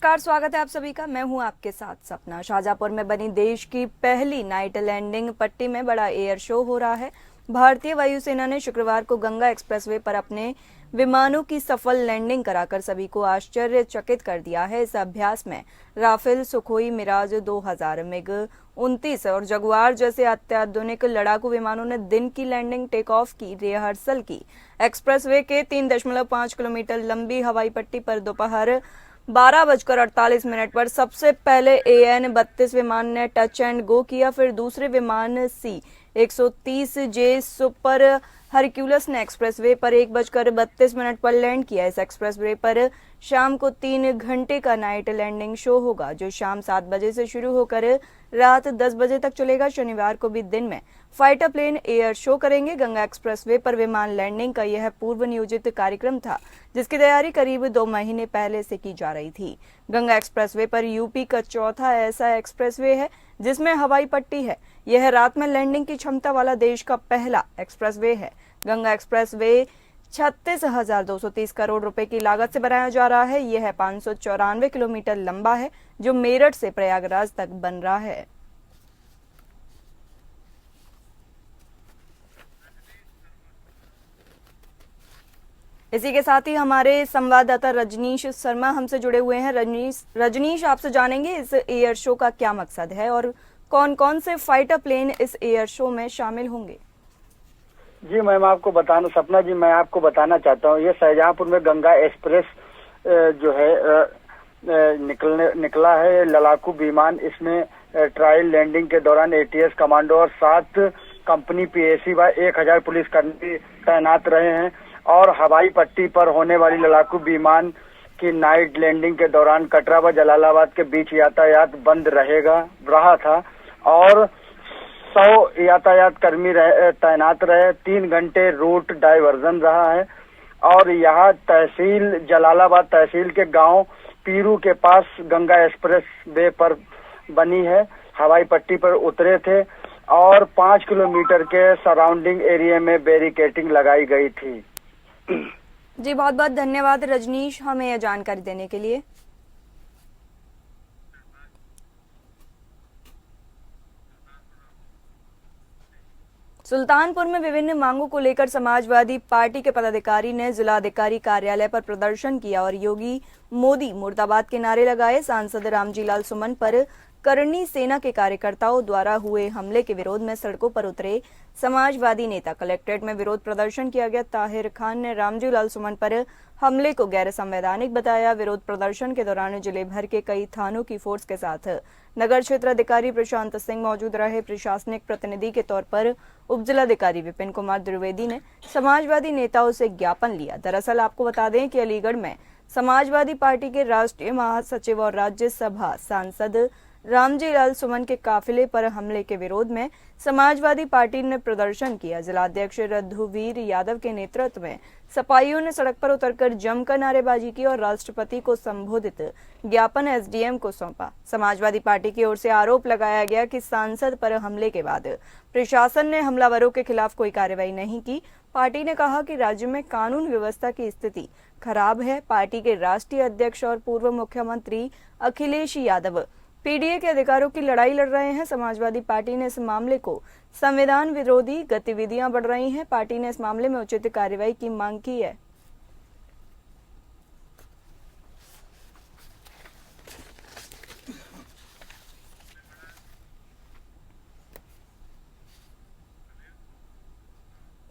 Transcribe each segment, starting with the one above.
नमस्कार, स्वागत है आप सभी का। मैं हूं आपके साथ सपना। शाहजहांपुर में बनी देश की पहली नाइट लैंडिंग पट्टी में बड़ा एयर शो हो रहा है। भारतीय वायुसेना ने शुक्रवार को गंगा एक्सप्रेसवे पर अपने विमानों की सफल लैंडिंग कराकर सभी को आश्चर्यचकित कर दिया है। इस अभ्यास में राफेल, सुखोई, मिराज 2000, मिग 29 और जगुआर जैसे अत्याधुनिक लड़ाकू विमानों ने दिन की लैंडिंग टेक ऑफ की रिहर्सल की। एक्सप्रेसवे के 3.5 किलोमीटर लंबी हवाई पट्टी पर दोपहर 12:48 पर सबसे पहले AN-32 विमान ने टच एंड गो किया। फिर दूसरे विमान C-130J सुपर हरक्यूलस ने एक्सप्रेसवे पर 1:32 पर लैंड किया। इस एक्सप्रेसवे पर शाम को 3 घंटे का नाइट लैंडिंग शो होगा, जो शाम 7 बजे से शुरू होकर रात 10 बजे तक चलेगा। शनिवार को भी दिन में फाइटर प्लेन एयर शो करेंगे। गंगा एक्सप्रेसवे पर विमान लैंडिंग का यह पूर्व नियोजित कार्यक्रम था, जिसकी तैयारी करीब 2 महीने पहले से की जा रही थी। गंगा एक्सप्रेसवे पर यूपी का चौथा ऐसा एक्सप्रेसवे है जिसमें हवाई पट्टी है। यह रात में लैंडिंग की क्षमता वाला देश का पहला एक्सप्रेसवे है। गंगा एक्सप्रेसवे 36,230 करोड़ रुपए की लागत से बनाया जा रहा है। यह 594 किलोमीटर लंबा है, जो मेरठ से प्रयागराज तक बन रहा है। इसी के साथ ही हमारे संवाददाता रजनीश शर्मा हमसे जुड़े हुए हैं। रजनीश, आपसे जानेंगे इस एयर शो का क्या मकसद है और कौन कौन से फाइटर प्लेन इस एयर शो में शामिल होंगे। जी मैम, आपको बताना सपना जी, मैं आपको बताना चाहता हूँ, ये शाहजहांपुर में गंगा एक्सप्रेस जो है निकला है लड़ाकू विमान। इसमें ट्रायल लैंडिंग के दौरान ATS कमांडो और 7 कंपनी PAC व 1000 पुलिसकर्मी तैनात रहे हैं। और हवाई पट्टी पर होने वाली लड़ाकू विमान की नाइट लैंडिंग के दौरान कटरा व जलालाबाद के बीच यातायात बंद रहा था और 100 यातायात कर्मी तैनात रहे। 3 घंटे रूट डायवर्जन रहा है और यहाँ जलालाबाद तहसील के गांव पीरू के पास गंगा एक्सप्रेस वे पर बनी है। हवाई पट्टी पर उतरे थे और 5 किलोमीटर के सराउंडिंग एरिया में बैरिकेडिंग लगाई गई थी। जी बहुत बहुत धन्यवाद रजनीश, हमें यह जानकारी देने के लिए। सुल्तानपुर में विभिन्न मांगों को लेकर समाजवादी पार्टी के पदाधिकारी ने जिलाधिकारी कार्यालय पर प्रदर्शन किया और योगी मोदी मुर्दाबाद के नारे लगाए। सांसद रामजी लाल सुमन पर करनी सेना के कार्यकर्ताओं द्वारा हुए हमले के विरोध में सड़कों पर उतरे समाजवादी नेता। कलेक्ट्रेट में विरोध प्रदर्शन किया गया। ताहिर खान ने रामजी लाल सुमन पर हमले को गैर संवैधानिक बताया। विरोध प्रदर्शन के दौरान जिले भर के कई थानों की फोर्स के साथ नगर क्षेत्र अधिकारी प्रशांत सिंह मौजूद रहे। प्रशासनिक प्रतिनिधि के तौर पर उप जिलाधिकारी विपिन कुमार द्विवेदी ने समाजवादी नेताओं से ज्ञापन लिया। दरअसल आपको बता दें कि अलीगढ़ में समाजवादी पार्टी के राष्ट्रीय महासचिव और राज्यसभा सांसद रामजी लाल सुमन के काफिले पर हमले के विरोध में समाजवादी पार्टी ने प्रदर्शन किया। जिलाध्यक्ष रघुवीर यादव के नेतृत्व में सपाइयों ने सड़क पर उतरकर जमकर नारेबाजी की और राष्ट्रपति को संबोधित ज्ञापन SDM को सौंपा। समाजवादी पार्टी की ओर से आरोप लगाया गया कि सांसद पर हमले के बाद प्रशासन ने हमलावरों के खिलाफ कोई कार्रवाई नहीं की। पार्टी ने कहा कि राज्य में कानून व्यवस्था की स्थिति खराब है। पार्टी के राष्ट्रीय अध्यक्ष और पूर्व मुख्यमंत्री अखिलेश यादव PDA के अधिकारों की लड़ाई लड़ रहे हैं। समाजवादी पार्टी ने इस मामले को संविधान विरोधी गतिविधियां बढ़ रही हैं। पार्टी ने इस मामले में उचित कार्रवाई की मांग की है।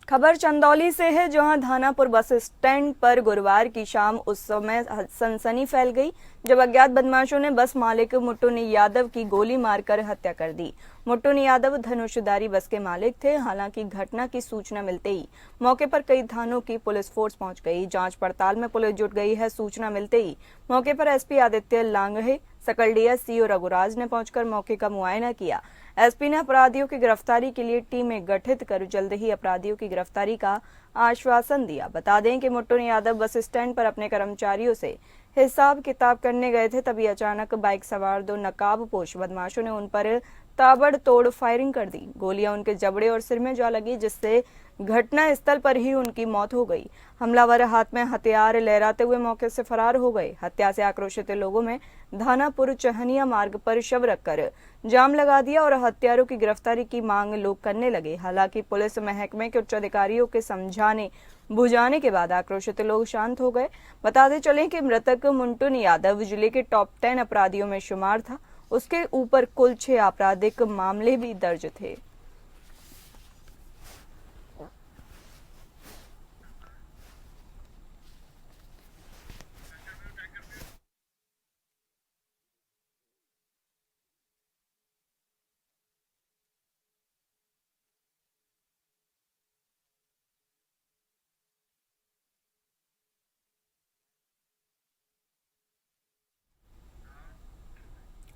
खबर चंदौली से है, जहां धानापुर बस स्टैंड पर गुरुवार की शाम उस समय सनसनी फैल गई जब अज्ञात बदमाशों ने बस मालिक मुट्टुनी यादव की गोली मारकर हत्या कर दी। मुट्टुनी यादव धनुषधारी बस के मालिक थे। हालांकि घटना की सूचना मिलते ही मौके पर कई थानों की पुलिस फोर्स पहुंच गई। जांच पड़ताल में पुलिस जुट गई है। सूचना मिलते ही मौके पर SP आदित्य लांघे, सकलडीहा CO रघुराज ने पहुंचकर मौके का मुआयना किया। SP ने अपराधियों की गिरफ्तारी के लिए टीमें गठित कर जल्द ही अपराधियों की गिरफ्तारी का आश्वासन दिया। बता दें कि मुट्टुनी यादव बस स्टैंड पर अपने कर्मचारियों से हिसाब किताब करने गए थे, तभी अचानक बाइक सवार 2 नकाबपोश बदमाशों ने उन पर ताबड़तोड़ फायरिंग कर दी। गोलियां उनके जबड़े और सिर में जा लगी, जिससे घटना स्थल पर ही उनकी मौत हो गई। हमलावर हाथ में हथियार लहराते हुए मौके से फरार हो गए। हत्या से आक्रोशित लोगों में धानापुर चहनिया मार्ग पर शव रखकर जाम लगा दिया और हत्यारों की गिरफ्तारी की मांग लोग करने लगे। हालांकि पुलिस महकमे के उच्च अधिकारियों के समझाने बुझाने के बाद आक्रोशित लोग शांत हो गए। बताते चले कि मृतक मुंटुन यादव जिले के टॉप 10 अपराधियों में शुमार था। उसके ऊपर कुल 6 आपराधिक मामले भी दर्ज थे।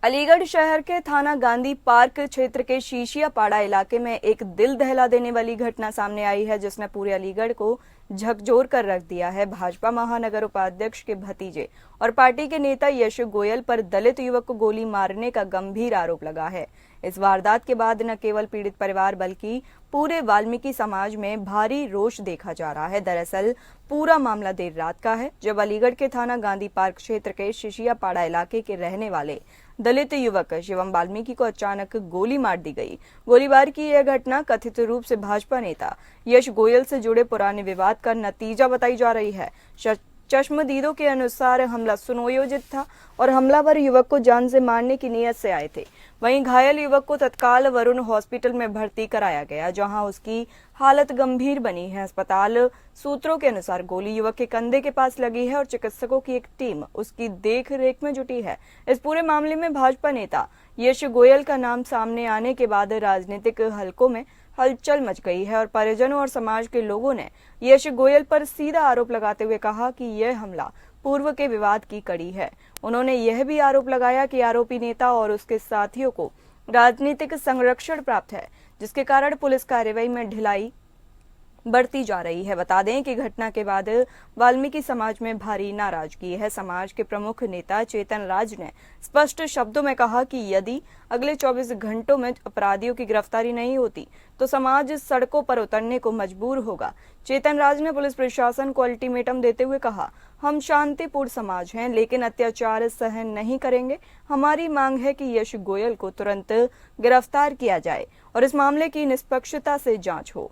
अलीगढ़ शहर के थाना गांधी पार्क क्षेत्र के शीशियापाड़ा इलाके में एक दिल दहला देने वाली घटना सामने आई है, जिसने पूरे अलीगढ़ को झकझोर कर रख दिया है। भाजपा महानगर उपाध्यक्ष के भतीजे और पार्टी के नेता यश गोयल पर दलित युवक को गोली मारने का गंभीर आरोप लगा है। इस वारदात के बाद न केवल पीड़ित परिवार बल्कि पूरे वाल्मीकि समाज में भारी रोष देखा जा रहा है। दरअसल पूरा मामला देर रात का है, जब अलीगढ़ के थाना गांधी पार्क क्षेत्र के शीशियापाड़ा इलाके के रहने वाले दलित युवक शिवम वाल्मीकि को अचानक गोली मार दी गई। गोलीबार की यह घटना कथित रूप से भाजपा नेता यश गोयल से जुड़े पुराने विवाद का नतीजा बताई जा रही है। चश्मदीदों के अनुसार हमला सुनियोजित था और हमलावर युवक को जान से मारने की नीयत से आए थे। वहीं घायल युवक को तत्काल वरुण हॉस्पिटल में भर्ती कराया गया, जहां उसकी हालत गंभीर बनी है। अस्पताल सूत्रों के अनुसार गोली युवक के कंधे के पास लगी है और चिकित्सकों की एक टीम उसकी देख रेख में जुटी है। इस पूरे मामले में भाजपा नेता यश गोयल का नाम सामने आने के बाद राजनीतिक हलकों में हलचल मच गई है और परिजनों और समाज के लोगों ने यश गोयल पर सीधा आरोप लगाते हुए कहा कि यह हमला पूर्व के विवाद की कड़ी है। उन्होंने यह भी आरोप लगाया कि आरोपी नेता और उसके साथियों को राजनीतिक संरक्षण प्राप्त है, जिसके कारण पुलिस कार्रवाई में ढिलाई बढ़ती जा रही है। बता दें कि घटना के बाद वाल्मीकि समाज में भारी नाराजगी है। समाज के प्रमुख नेता चेतन राज ने स्पष्ट शब्दों में कहा कि यदि अगले 24 घंटों में अपराधियों की गिरफ्तारी नहीं होती तो समाज सड़कों पर उतरने को मजबूर होगा। चेतन राज ने पुलिस प्रशासन को अल्टीमेटम देते हुए कहा, हम शांतिपूर्ण समाज हैं लेकिन अत्याचार सहन नहीं करेंगे। हमारी मांग है कि यश गोयल को तुरंत गिरफ्तार किया जाए और इस मामले की निष्पक्षता से जांच हो।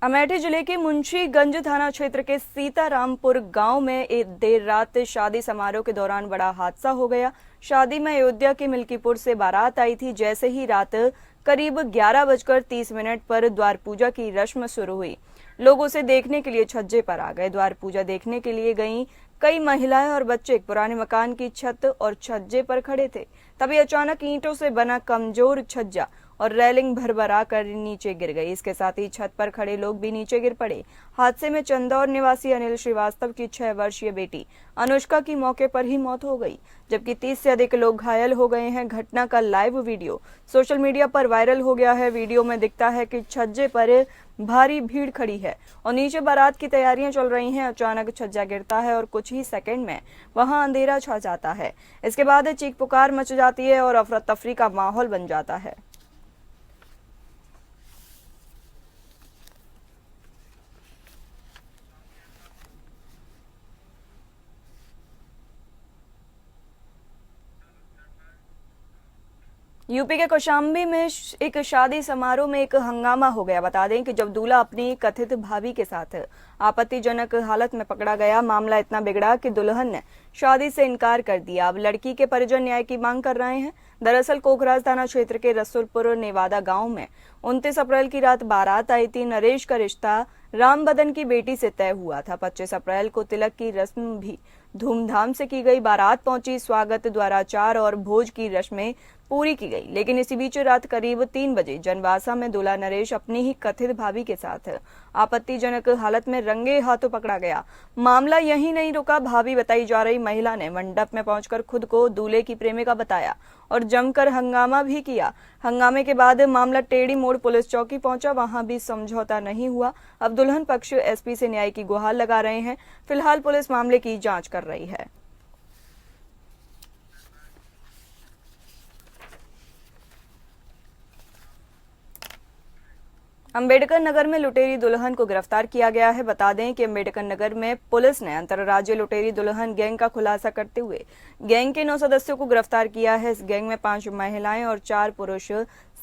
अमेठी जिले के मुंशीगंज थाना क्षेत्र के सीतारामपुर गांव में एक देर रात शादी समारोह के दौरान बड़ा हादसा हो गया। शादी में अयोध्या के मिल्कीपुर से बारात आई थी। जैसे ही रात करीब 11:30 पर द्वार पूजा की रस्म शुरू हुई, लोग उसे देखने के लिए छज्जे पर आ गए। द्वार पूजा देखने के लिए गईं कई महिलाएं और बच्चे एक पुराने मकान की छत और छज्जे पर खड़े थे। तभी अचानक ईंटों से बना कमजोर छज्जा और रेलिंग भरभरा कर नीचे गिर गई। इसके साथ ही छत पर खड़े लोग भी नीचे गिर पड़े। हादसे में चंदौर निवासी अनिल श्रीवास्तव की 6 वर्षीय बेटी अनुष्का की मौके पर ही मौत हो गई, जबकि 30 से अधिक लोग घायल हो गए हैं। घटना का लाइव वीडियो सोशल मीडिया पर वायरल हो गया है। वीडियो में दिखता है कि छज्जे पर भारी भीड़ खड़ी है और नीचे बारात की तैयारियां चल रही हैं। अचानक छज्जा गिरता है और कुछ ही सेकंड में वहां अंधेरा छा जाता है। इसके बाद चीख पुकार मच जाती है और अफरा तफरी का माहौल बन जाता है। यूपी के कौशाम्बी में एक शादी समारोह में एक हंगामा हो गया। बता दें कि जब दूल्हा अपनी कथित भाभी के साथ आपत्तिजनक हालत में पकड़ा गया, मामला इतना बिगड़ा कि दुल्हन ने शादी से इनकार कर दिया। अब लड़की के परिजन न्याय की मांग कर रहे हैं। दरअसल कोखराज थाना क्षेत्र के रसुलपुर नेवादा गांव में 29 अप्रैल की रात बारात आई थी। नरेश का रिश्ता राम बदन की बेटी से तय हुआ था। 25 अप्रैल को तिलक की रस्म भी धूमधाम से की गई। बारात पहुंची, स्वागत, द्वाराचार और भोज की रस्में पूरी की गई। लेकिन इसी बीच रात करीब 3 बजे जनवासा में दूल्हा नरेश अपनी ही कथित भाभी के साथ आपत्तिजनक हालत में रंगे हाथों पकड़ा गया। मामला यहीं नहीं रुका। भाभी बताई जा रही महिला ने मंडप में पहुंचकर खुद को दूल्हे की प्रेमिका बताया और जमकर हंगामा भी किया। हंगामे के बाद मामला टेढ़ी मोड़ पुलिस चौकी पहुंचा। वहां भी समझौता नहीं हुआ। अब दुल्हन पक्ष एसपी से न्याय की गुहार लगा रहे हैं। फिलहाल पुलिस मामले की जांच कर रही है। अंबेडकर नगर में लुटेरी दुल्हन को गिरफ्तार किया गया है। बता दें कि अंबेडकर नगर में पुलिस ने अंतर्राज्यीय लुटेरी दुल्हन गैंग का खुलासा करते हुए गैंग के 9 सदस्यों को गिरफ्तार किया है। इस गैंग में 5 महिलाएं और 4 पुरुष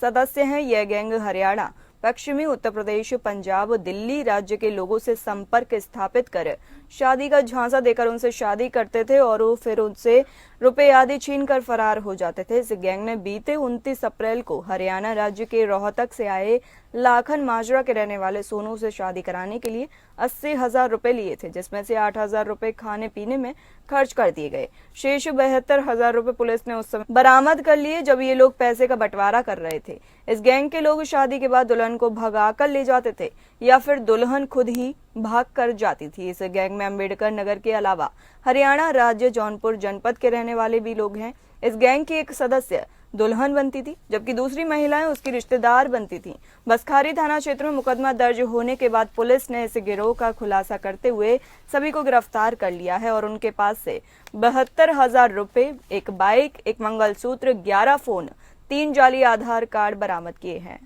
सदस्य हैं। यह गैंग हरियाणा, पश्चिमी उत्तर प्रदेश, पंजाब, दिल्ली राज्य के लोगों से संपर्क स्थापित कर शादी का झांसा देकर उनसे शादी करते थे और वो फिर उनसे रुपए आदि छीन कर फरार हो जाते थे। इस गैंग ने बीते 29 अप्रैल को हरियाणा राज्य के रोहतक से आए लाखन माजरा के रहने वाले सोनू से शादी कराने के लिए 80,000 रुपए लिए थे, जिसमें से 8,000 रुपए खाने पीने में खर्च कर दिए गए। शेष 72,000 रुपए पुलिस ने उस समय बरामद कर लिए जब ये लोग पैसे का बंटवारा कर रहे थे। इस गैंग के लोग शादी के बाद दुल्हन को भगा कर ले जाते थे या फिर दुल्हन खुद ही भाग कर जाती थी। इस गैंग में अंबेडकर नगर के अलावा हरियाणा राज्य जौनपुर जनपद के रहने वाले भी लोग हैं। इस गैंग की एक सदस्य दुल्हन बनती थी, जबकि दूसरी महिलाएं उसकी रिश्तेदार बनती थीं। बसखारी थाना क्षेत्र में मुकदमा दर्ज होने के बाद पुलिस ने इस गिरोह का खुलासा करते हुए सभी को गिरफ्तार कर लिया है और उनके पास से 72,000 रुपए, एक बाइक, एक मंगलसूत्र, 11 फोन, 3 जाली आधार कार्ड बरामद किए हैं।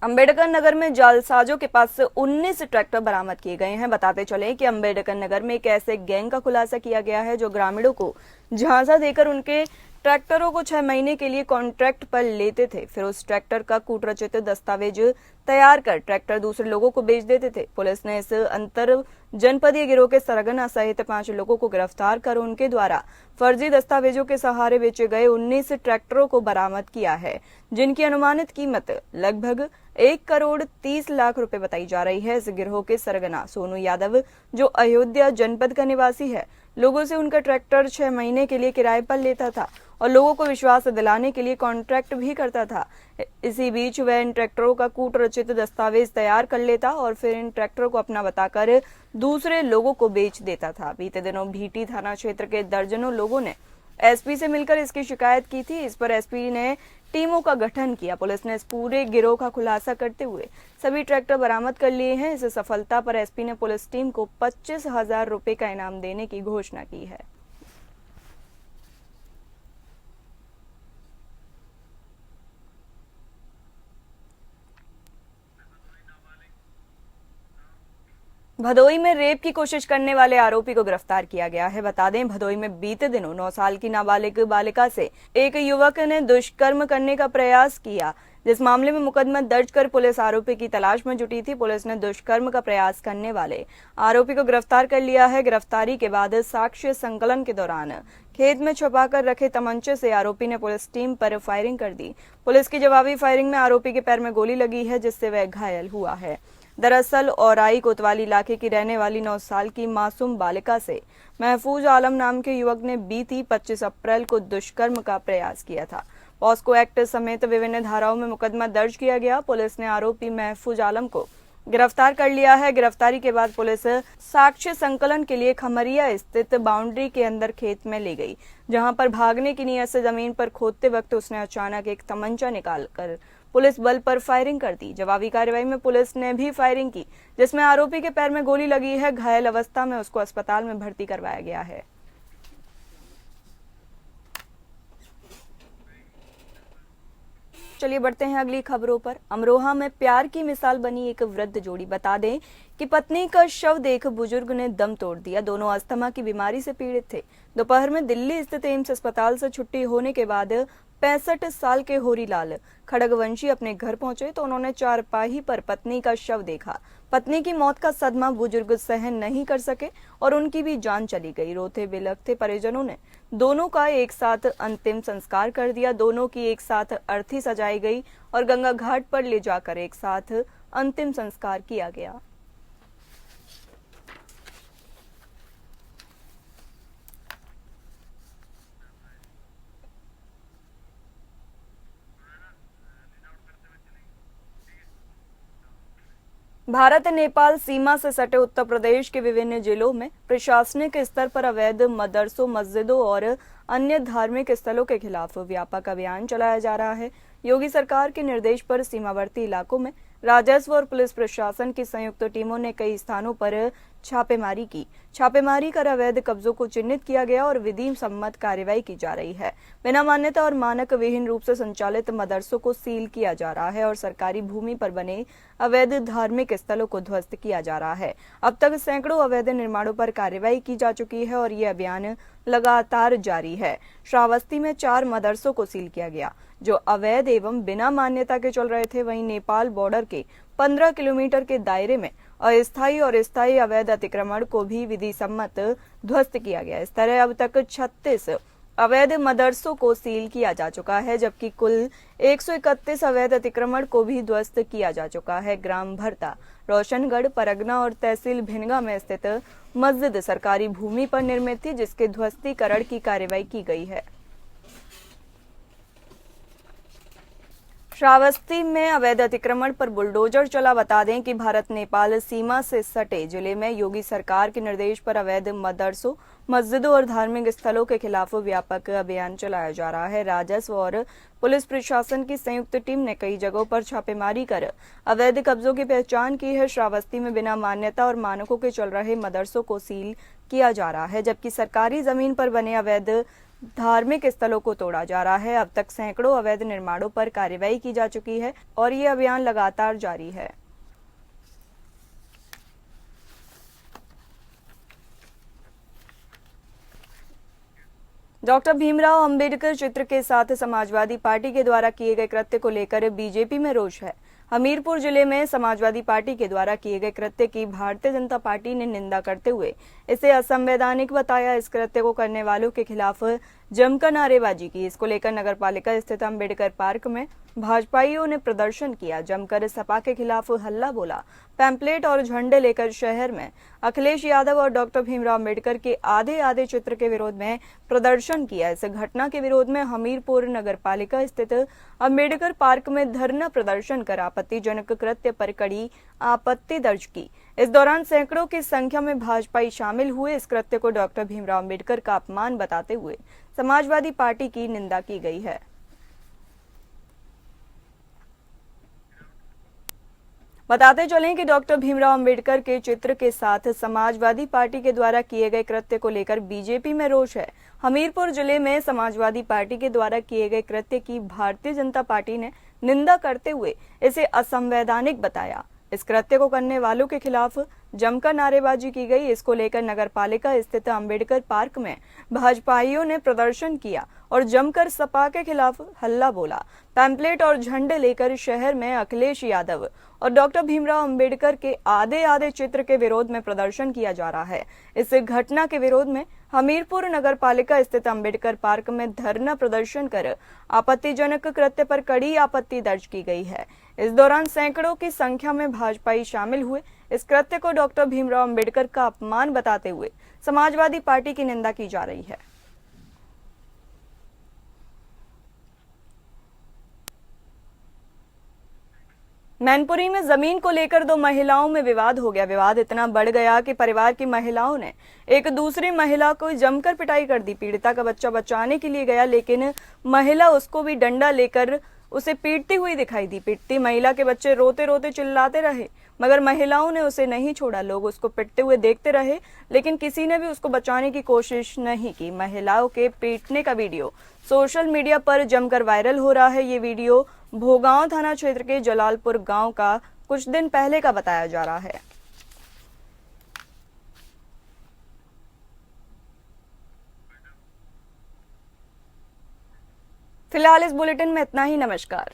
अंबेडकर नगर में जालसाजों के पास से 19 ट्रैक्टर बरामद किए गए हैं। बताते चले कि अंबेडकर नगर में एक ऐसे गैंग का खुलासा किया गया है जो ग्रामीणों को झांसा देकर उनके ट्रैक्टरों को 6 महीने के लिए कॉन्ट्रैक्ट पर लेते थे। फिर उस ट्रैक्टर का कूटरचित दस्तावेज तैयार कर ट्रैक्टर दूसरे लोगों को बेच देते थे। पुलिस ने इस अंतर जनपदीय गिरोह के सरगना सहित 5 लोगों को गिरफ्तार कर उनके द्वारा फर्जी दस्तावेजों के सहारे बेचे गए 19 ट्रैक्टरों को बरामद किया है, जिनकी अनुमानित कीमत लगभग 1,30,00,000 रुपए बताई जा रही है। इस गिरोह के सरगना सोनू यादव, जो अयोध्या जनपद का निवासी है, लोगों से उनका ट्रैक्टर 6 महीने के लिए किराए पर लेता था और लोगों को विश्वास दिलाने के लिए कॉन्ट्रैक्ट भी करता था। इसी बीच वह इन ट्रैक्टरों का कूटरचित दस्तावेज तैयार कर लेता और फिर इन ट्रैक्टरों को अपना बताकर दूसरे लोगों को बेच देता था। बीते दिनों भीटी थाना क्षेत्र के दर्जनों लोगों ने एसपी से मिलकर इसकी शिकायत की थी। इस पर एसपी ने टीमों का गठन किया। पुलिस ने इस पूरे गिरोह का खुलासा करते हुए सभी ट्रैक्टर बरामद कर लिए हैं। इस सफलता पर एसपी ने पुलिस टीम को 25,000 रुपए का इनाम देने की घोषणा की है। भदोई में रेप की कोशिश करने वाले आरोपी को गिरफ्तार किया गया है। बता दें, भदोई में बीते दिनों 9 साल की नाबालिग बालिका से एक युवक ने दुष्कर्म करने का प्रयास किया, जिस मामले में मुकदमा दर्ज कर पुलिस आरोपी की तलाश में जुटी थी। पुलिस ने दुष्कर्म का प्रयास करने वाले आरोपी को गिरफ्तार कर लिया है। गिरफ्तारी के बाद साक्ष्य संकलन के दौरान खेत में छुपाकर रखे तमंचे से आरोपी ने पुलिस टीम पर फायरिंग कर दी। पुलिस की जवाबी फायरिंग में आरोपी के पैर में गोली लगी है, जिससे वह घायल हुआ है। दरअसल औराई कोतवाली इलाके की रहने वाली 9 साल की मासूम बालिका से महफूज आलम नाम के युवक ने बीती 25 अप्रैल को दुष्कर्म का प्रयास किया था। पॉस्को एक्ट समेत विभिन्न धाराओं में मुकदमा दर्ज किया गया। पुलिस ने आरोपी महफूज आलम को गिरफ्तार कर लिया है। गिरफ्तारी के बाद पुलिस साक्ष्य संकलन के लिए खमरिया स्थित बाउंड्री के अंदर खेत में ले गई, जहां पर भागने की नीयत से जमीन पर खोदते वक्त उसने अचानक एक तमंचा निकालकर पुलिस बल पर फायरिंग कर दी। जवाबी कार्रवाई में पुलिस ने भी फायरिंग की, जिसमें आरोपी के पैर में गोली लगी है। घायल अवस्था में उसको अस्पताल में भर्ती करवाया गया है। चलिए बढ़ते हैं अगली खबरों पर। अमरोहा में प्यार की मिसाल बनी एक वृद्ध जोड़ी। बता दें कि पत्नी का शव देख बुजुर्ग ने दम तोड़ दिया। दोनों अस्थमा की बीमारी से पीड़ित थे। दोपहर में दिल्ली स्थित एम्स अस्पताल से छुट्टी होने के बाद 65 साल के होरीलाल खड़गवंशी अपने घर पहुंचे तो उन्होंने चारपाई पर पत्नी का शव देखा। पत्नी की मौत का सदमा बुजुर्ग सहन नहीं कर सके और उनकी भी जान चली गई। रोते बिलखते परिजनों ने दोनों का एक साथ अंतिम संस्कार कर दिया। दोनों की एक साथ अर्थी सजाई गई और गंगा घाट पर ले जाकर एक साथ अंतिम संस्कार किया गया। भारत नेपाल सीमा से सटे उत्तर प्रदेश के विभिन्न जिलों में प्रशासनिक स्तर पर अवैध मदरसों, मस्जिदों और अन्य धार्मिक स्थलों के खिलाफ व्यापक अभियान चलाया जा रहा है। योगी सरकार के निर्देश पर सीमावर्ती इलाकों में राजस्व और पुलिस प्रशासन की संयुक्त टीमों ने कई स्थानों पर छापेमारी की। छापेमारी कर अवैध कब्जों को चिन्हित किया गया और विधि सम्मत कार्रवाई की जा रही है। बिना मान्यता और मानक विहीन रूप से संचालित मदरसों को सील किया जा रहा है और सरकारी भूमि पर बने अवैध धार्मिक स्थलों को ध्वस्त किया जा रहा है। अब तक सैकड़ों अवैध निर्माणों पर कार्रवाई की जा चुकी है और ये अभियान लगातार जारी है। श्रावस्ती में 4 मदरसों को सील किया गया जो अवैध एवं बिना मान्यता के चल रहे थे। वहीं नेपाल बॉर्डर के 15 किलोमीटर के दायरे में अस्थायी और स्थायी अवैध अतिक्रमण को भी विधि सम्मत ध्वस्त किया गया। इस तरह अब तक 36 अवैध मदरसों को सील किया जा चुका है, जबकि कुल 131 अवैध अतिक्रमण को भी ध्वस्त किया जा चुका है। ग्राम भरता, रोशनगढ़, परगना और तहसील भिनगा में स्थित मस्जिद सरकारी भूमि पर निर्मित थी, जिसके ध्वस्तीकरण की कार्रवाई की गई है। श्रावस्ती में अवैध अतिक्रमण पर बुलडोजर चला। बता दें कि भारत नेपाल सीमा से सटे जिले में योगी सरकार के निर्देश पर अवैध मदरसों, मस्जिदों और धार्मिक स्थलों के खिलाफ व्यापक अभियान चलाया जा रहा है। राजस्व और पुलिस प्रशासन की संयुक्त टीम ने कई जगहों पर छापेमारी कर अवैध कब्जों की पहचान की है। श्रावस्ती में बिना मान्यता और मानकों के चल रहे मदरसों को सील किया जा रहा है, जबकि सरकारी जमीन पर बने अवैध धार्मिक स्थलों को तोड़ा जा रहा है। अब तक सैकड़ों अवैध निर्माणों पर कार्रवाई की जा चुकी है और ये अभियान लगातार जारी है। डॉक्टर भीमराव अंबेडकर चित्र के साथ समाजवादी पार्टी के द्वारा किए गए कृत्य को लेकर बीजेपी में रोष है। हमीरपुर जिले में समाजवादी पार्टी के द्वारा किए गए कृत्य की भारतीय जनता पार्टी ने निंदा करते हुए इसे असंवैधानिक बताया। इस कृत्य को करने वालों के खिलाफ जमकर नारेबाजी की। इसको लेकर नगरपालिका स्थित अंबेडकर पार्क में भाजपाइयों ने प्रदर्शन किया, जमकर सपा के खिलाफ हल्ला बोला, पैम्पलेट और झंडे लेकर शहर में अखिलेश यादव और डॉक्टर भीमराव अंबेडकर के आधे चित्र के विरोध में प्रदर्शन किया। इस घटना के विरोध में हमीरपुर नगरपालिका स्थित अंबेडकर पार्क में धरना प्रदर्शन कर आपत्तिजनक कृत्य पर कड़ी आपत्ति दर्ज की। इस दौरान सैकड़ों की संख्या में भाजपाई शामिल हुए। इस कृत्य को डॉक्टर भीमराव अंबेडकर का अपमान बताते हुए समाजवादी पार्टी की निंदा की गई है। बताते चलें कि डॉक्टर भीमराव अंबेडकर के चित्र के साथ समाजवादी पार्टी के द्वारा किए गए कृत्य को लेकर बीजेपी में रोष है। हमीरपुर जिले में समाजवादी पार्टी के द्वारा किए गए कृत्य की भारतीय जनता पार्टी ने निंदा करते हुए इसे असंवैधानिक बताया। इस कृत्य को करने वालों के खिलाफ जमकर नारेबाजी की गई। इसको लेकर नगरपालिका स्थित अंबेडकर पार्क में भाजपाइयों ने प्रदर्शन किया और जमकर सपा के खिलाफ हल्ला बोला। पैम्पलेट और झंडे लेकर शहर में अखिलेश यादव और डॉक्टर भीमराव अंबेडकर के आधे चित्र के विरोध में प्रदर्शन किया जा रहा है। इस घटना के विरोध में हमीरपुर नगरपालिका स्थित अंबेडकर पार्क में धरना प्रदर्शन कर आपत्तिजनक कृत्य पर कड़ी आपत्ति दर्ज की गई है। इस दौरान सैकड़ों की संख्या में भाजपाई शामिल हुए। इस कृत्य को डॉक्टर भीमराव अंबेडकर का अपमान बताते हुए समाजवादी पार्टी की निंदा की जा रही है। मैनपुरी में जमीन को लेकर 2 महिलाओं में विवाद हो गया। विवाद इतना बढ़ गया कि परिवार की महिलाओं ने एक दूसरी महिला को जमकर पिटाई कर दी। पीड़िता का बच्चा बचाने के लिए गया, लेकिन महिला उसको भी डंडा लेकर उसे पीटती हुई दिखाई दी। पीटती महिला के बच्चे रोते रोते चिल्लाते रहे, मगर महिलाओं ने उसे नहीं छोड़ा। लोग उसको पिटते हुए देखते रहे, लेकिन किसी ने भी उसको बचाने की कोशिश नहीं की। महिलाओं के पीटने का वीडियो सोशल मीडिया पर जमकर वायरल हो रहा है। ये वीडियो भोगांव थाना क्षेत्र के जलालपुर गांव का कुछ दिन पहले का बताया जा रहा है। फिलहाल इस बुलेटिन में इतना ही। नमस्कार।